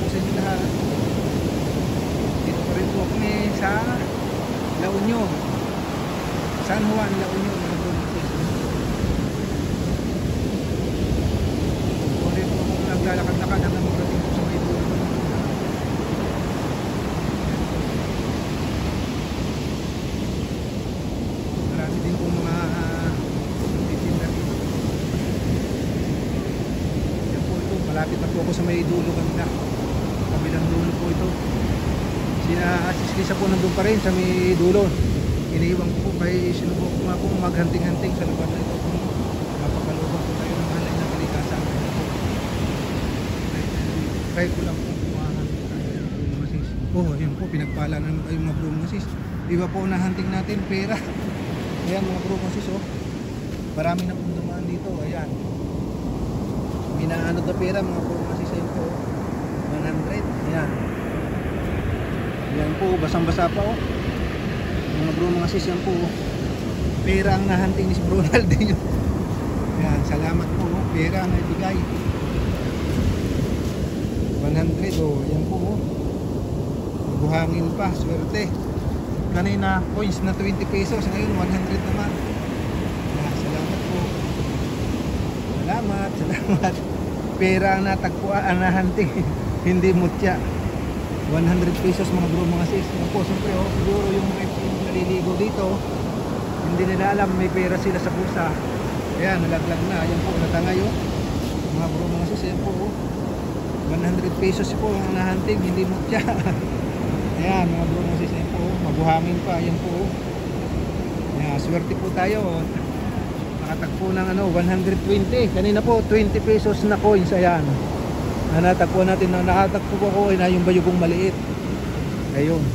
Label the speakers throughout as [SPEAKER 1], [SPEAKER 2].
[SPEAKER 1] sa inyo lahat. Dito pa rin po kami sa La Union, San Juan, La Union, mga bro mga sis. Dito rin po kung naglalakad-lakad hanggang magdating po sa may dulo. Marami din po mga titinda dito. Yan po ito, malapit na po ako sa may dulo kanina. Kabilang dulo po ito. Sina Lisa po nandun pa rin sa may dulo. Iniiwan ko po kay sinubok ko nga po maghanting-hanting sa lugar na ito kung mapakalubang po tayo ng halay na kalikasan. Try ko lang po kumahanting tayo ng mga sis. Oh, yun po, pinagpala na naman tayo mga bro mga sis. Iba po na hunting natin, pera. Ayan mga bro mga sis, oh. Marami na pong dumaan dito, ayan. Minaanod na pera mga bro mga sis, ayun po. 100, ayan. Yan po, basang-basa pa oh. Mga bro mga sis, yan po oh. Pera ang nahanting ni si Bro Ronaldinho. Yan, salamat po oh. Pera ang naibigay 100 oh, yan po oh. Buhangin pa, swerte. Kanina coins na 20 pesos, ngayon 100 naman. Yan, salamat po. Salamat. Pera ang natagpuan, ang nahanting. Hindi mutya. 100 pesos mga bro mga sis. Yan po, siyempre oh, siguro yung naliligo dito, hindi nila alam may pera sila sa bulsa. Ayan, nalaglag na. Yan po, natangay oh. Mga bro mga sis, yan po oh. 100 pesos po ang nahanting, hindi mutya. Ayan, mga bro mga sis, yan po oh. Mabuhangin pa, yan po oh. Ayan, swerte po tayo oh. Nakatagpo ng ano, 120. Kanina po, 20 pesos na coins, ayan. Natagpuan natin na nakatagpo ko na yung bayugong maliit. Ayun.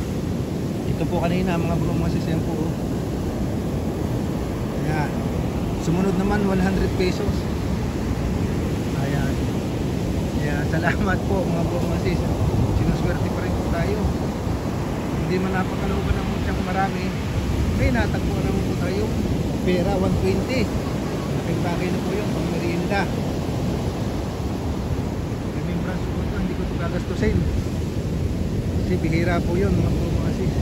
[SPEAKER 1] Ito po kanina mga bro mga sis, yan po. Ayan. Sumunod naman 100 pesos. Ayan. Ayan. Salamat po mga bro mga sis. Sinuswerte pa rin po tayo. Hindi man napakalooban ng mutyang marami. May natagpuan naman po tayo. Pera 120. Laking bagay na po yun pang merienda. Gagastusin kasi bihira po yun mga bro mga sis.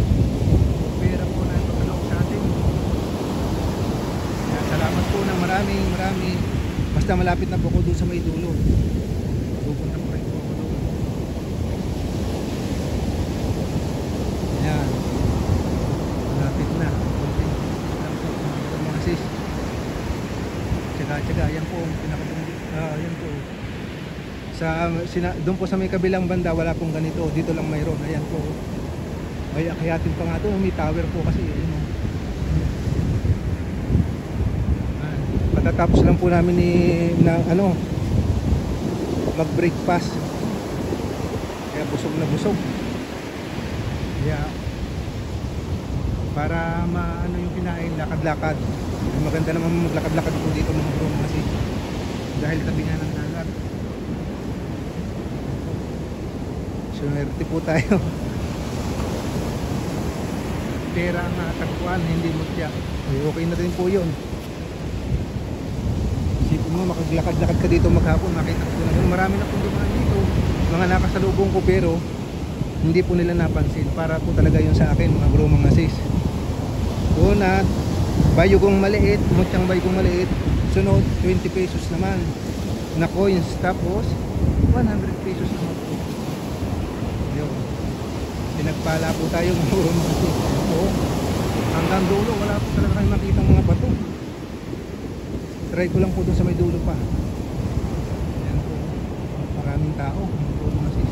[SPEAKER 1] Pera po na ipagkalok sa atin. Kaya salamat po ng maraming basta malapit na po ako doon sa may dulo. Pupunta po rin po ako doon. Ayan, malapit na konti lang po mga sis. Tsaga yan po yan po doon po sa may kabilang banda wala pong ganito, dito lang mayroon. Ayan po, may akyatin pa nga ito, may tower po kasi yun. Patatapos lang po namin mag breakfast, kaya busog na busog, kaya para maano yung kinain, lakad-lakad. Maganda naman maglakad-lakad po dito mga bro kasi dahil tabi nga ng dagat. Swerte po tayo. Pera ang natagpuan, hindi mutya. Okay na rin po yun. Isipin mo, makaglakad-lakad ka dito maghapon, makita ko na marami na pong dumaan dito, mga nakasalubong ko, pero hindi po nila napansin. Para po talaga yun sa akin mga bro mga sis. Doon at bayugong maliit, mutyang bayugong maliit, sunod 20 pesos naman na coins, tapos 100 pesos naman po. Pinagpala po tayo mga bro mga sis. Oo, hanggang dulo wala po talaga kayo makita mga bato. Try ko lang po dun sa may dulo pa. Ayan po, maraming tao mga bro mga sis.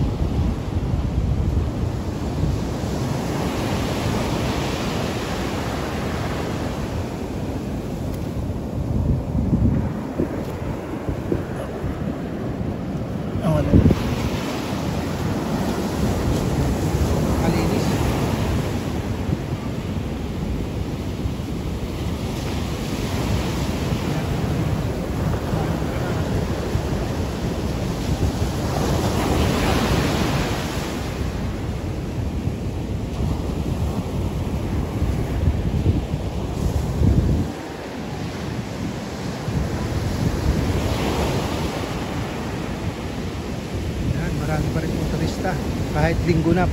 [SPEAKER 1] marami pa rin po turista turista. Kahit linggo na,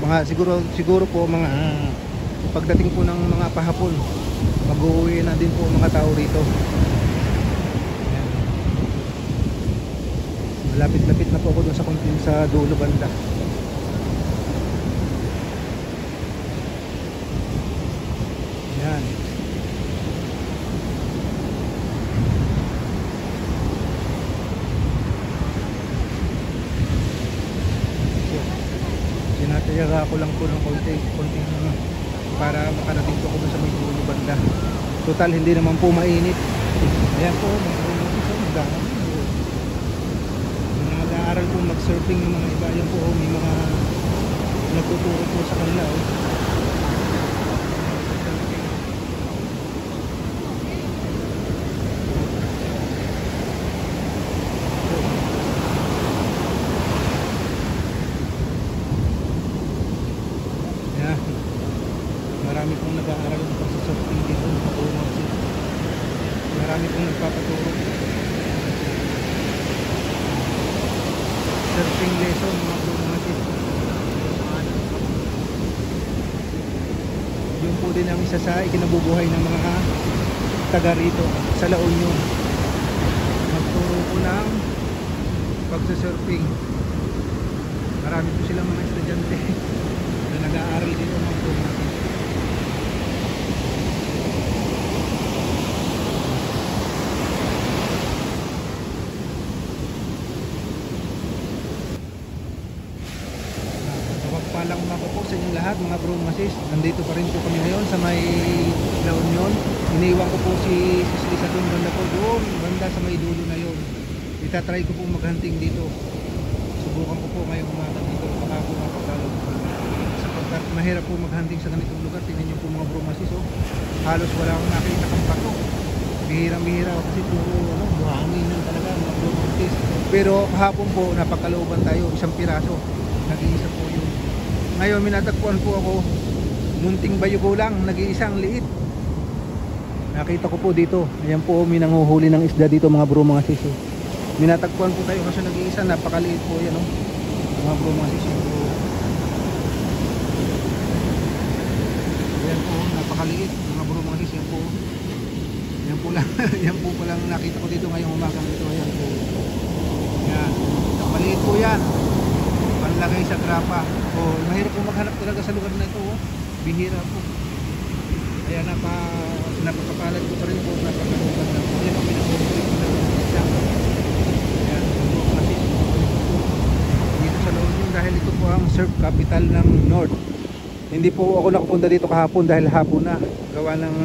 [SPEAKER 1] siguro po mga pagdating po ng mga pahapon, mag-uwi na din po mga tao rito. Ayan. Malapit-lapit na po ako dun sa dulo banda. Ayan. Sinatayaga ako lang po ng konting para makarating po ako dun sa may dulo banda. Total hindi naman po mainit. Ayan po, nag-aaral po mag-surfing ng mga iba. Ayan po, may mga nagtuturo po sa kanila. Ayan, marami pong nag-aaral ng pagsasurfing dito. Marami pong nagpapaturo. Surfing lesson mga bro mga sis. Yung po din ang isa sa ikinabubuhay ng mga taga rito sa La Union. Magturo po ng pagsasurfing. Marami po silang mga estudyante na nag-aaral dito mga bro mga sis. Palang mga po sa inyong lahat mga bro mga sis. Nandito pa rin po kami ngayon sa may La Union. Iniwan ko po si Lisa doon banda po doon banda sa may dulo na yon. Itatry ko po maghunting dito. Subukan ko po ngayong umaga dito. Baka po mapagalo sapagkat mahirap po maghunting sa ganitong lugar. Tingnan nyo po mga bro mga sis, halos wala akong nakita kang pato. Bihirang-bihira kasi puro buhangin lang talaga mga bro mga sis. Pero kahapon po napagkalooban tayo isang piraso. Nag-iisa po yun. Ngayon minatagpuan po ako munting bayugo lang, nag-iisang liit. Nakita ko po dito. Ayan po, may nanguhuli ng isda dito mga bro mga sis. Minatagpuan po tayo kasi nag-iisa, napakaliit po yan mga bro mga sis. Ayan po, napakaliit mga bro mga sis. Yan po. Yan po lang. Yan po palang nakita ko dito ngayong umagang ito. Ayan po. Yan. Napakaliit po yan. Panlagay sa grapa. Mahirap po maghanap talaga sa lugar na ito. Bihira po. Kaya napakapalad ko pa rin po. Napakalugan na po. Yan ang pinag-ulit ko na siya. Ayan. Dito sa La Union dahil ito po ang surf capital ng North. Hindi po ako nakapunta dito kahapon dahil hapon na. Gawa ng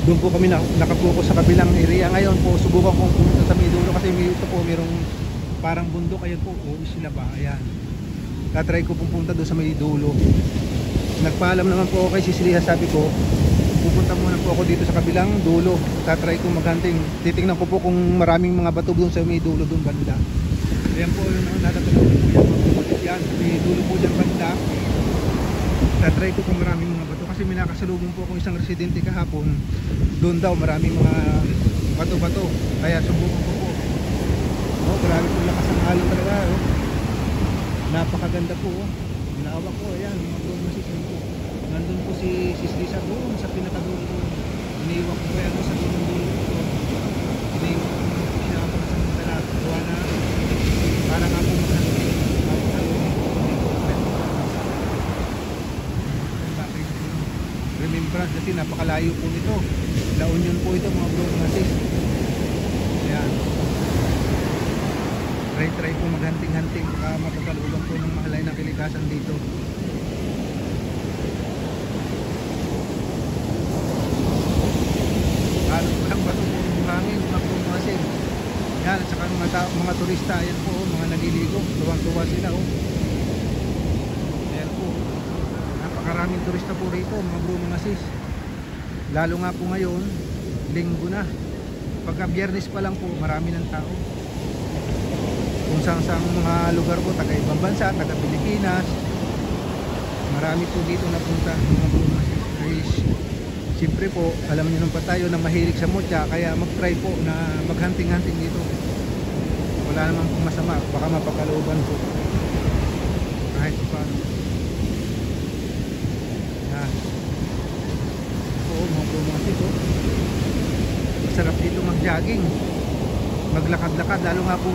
[SPEAKER 1] doon po kami nakapokus sa kabilang area. Ngayon po subukan kong pumunta sa Midoro kasi ito po mayroong parang bundok. Ayan po, isla ba? Ayan. Tatry ko pupunta doon sa may dulo. Nagpaalam naman po ako kay Cecilia, sabi ko pupunta muna po ako dito sa kabilang dulo. Tatry ko maghunting. Titingnan ko po kung maraming mga bato doon sa may dulo doon banda. Ayan po yung natatulog po yan. May dulo po dyan banda. Tatry ko kung maraming mga bato kasi may nakasalubong po akong isang residente kahapon. Doon daw maraming mga bato-bato. Kaya subukan ko po. Grabe po lakas ang alon talaga. Napakaganda po. Naawa ko. Ayan, mga bro masisyon po. Nandun po si Lisa doon sa pinakadulo. Iniiwan ko po yan sa dulo. Iniiwan ko siya ako sa mga talat. Gawa na para nga po maghanapin. Remembrance kasi napakalayo po nito. La Union po ito mga bro mga sis. Ayan. Try po maghunting-hunting baka mapagkalugan po ng mahalay na kalikasan dito. Halos walang bato po ng hangin mga bro mga sis. Yan, at saka mga turista, ayan po, mga naliligo, tuwang-tuwa sila ayan po, napakaraming turista po rito mga bro mga sis. Lalo nga po ngayon, linggo na. Pagka biyernes pa lang po, marami ng tao. Kung saan mga lugar po, taga ibang bansa, taga Pilipinas, marami po dito napunta mga bro mga sis. Siyempre po, alam niyo naman pa tayo na mahilig sa mutya, kaya mag-try po na maghunting-hunting dito. Wala naman pong masama, baka mapakalooban po. kahit pa paano. Yan. Oo, mga bro mga sis, oh. Masarap dito mag-jogging, maglakad-lakad, lalo nga po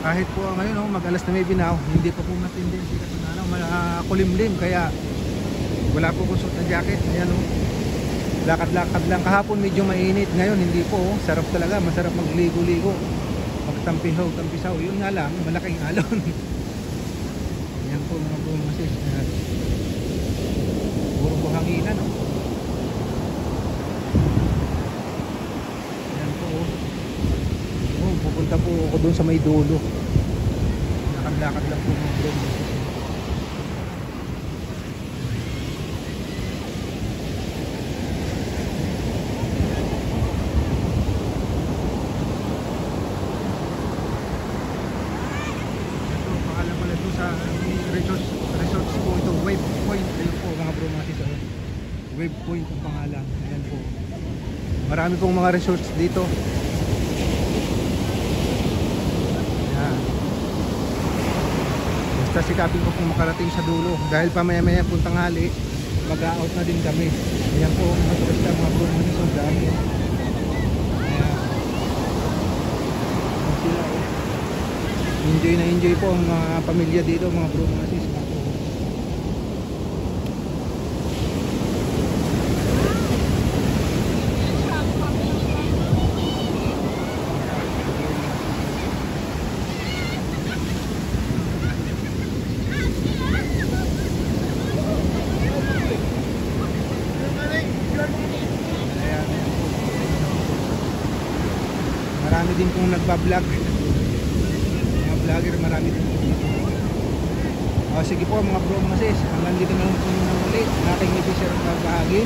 [SPEAKER 1] kahit po ngayon, oh, mag-alas na may binaw, hindi pa po matindi ang sikat ng araw, kulimlim, kaya wala po kong suot na jacket. Ayan, oh. Lakad-lakad lang. Kahapon medyo mainit, ngayon hindi po, oh. Sarap talaga, masarap magligo-ligo, magtampisaw. Yun nga lang, malaking alon. Ayan po mga bro mga sis. Ayan. Puro buhanginan, oh. Ayan po, oh. Oh, pupunta po ako dun sa may dulo. Lakad-lakad lang po mga bro mga sis. Resorts po ito, Wave Point. Ayun po mga bro mga sis, Wave Point ang pangalan. Ayan po, marami pong mga resorts dito. Ayan. Basta sikapin ko pong makarating sa dulo, dahil pa maya maya pong tanghali mag-out na din kami. Ayan po mga turista mga bro mga sis, ang dami. Ayan. Ayan sila, oh. Enjoy na enjoy po ang mga pamilya dito mga bro mga sis. Marami din pong nagbablog, mga vlogger, marami din po dito. Sige po mga bro mga sis, hanggang dito na lang po muna ulit ang aking i-share at bahagi.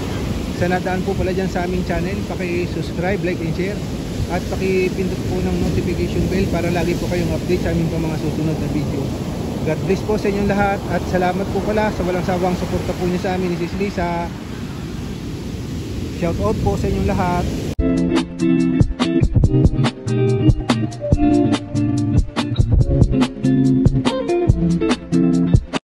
[SPEAKER 1] Sa nadaan po pala dyan sa aming channel, paki-subscribe, like and share, at paki-pindot po ng notification bell para lagi po kayong update sa aming mga susunod na video. God bless po sa inyong lahat, at salamat po pala sa walang sawang suporta po niyo sa amin ni Sis Lisa. Shout out po sa inyong lahat.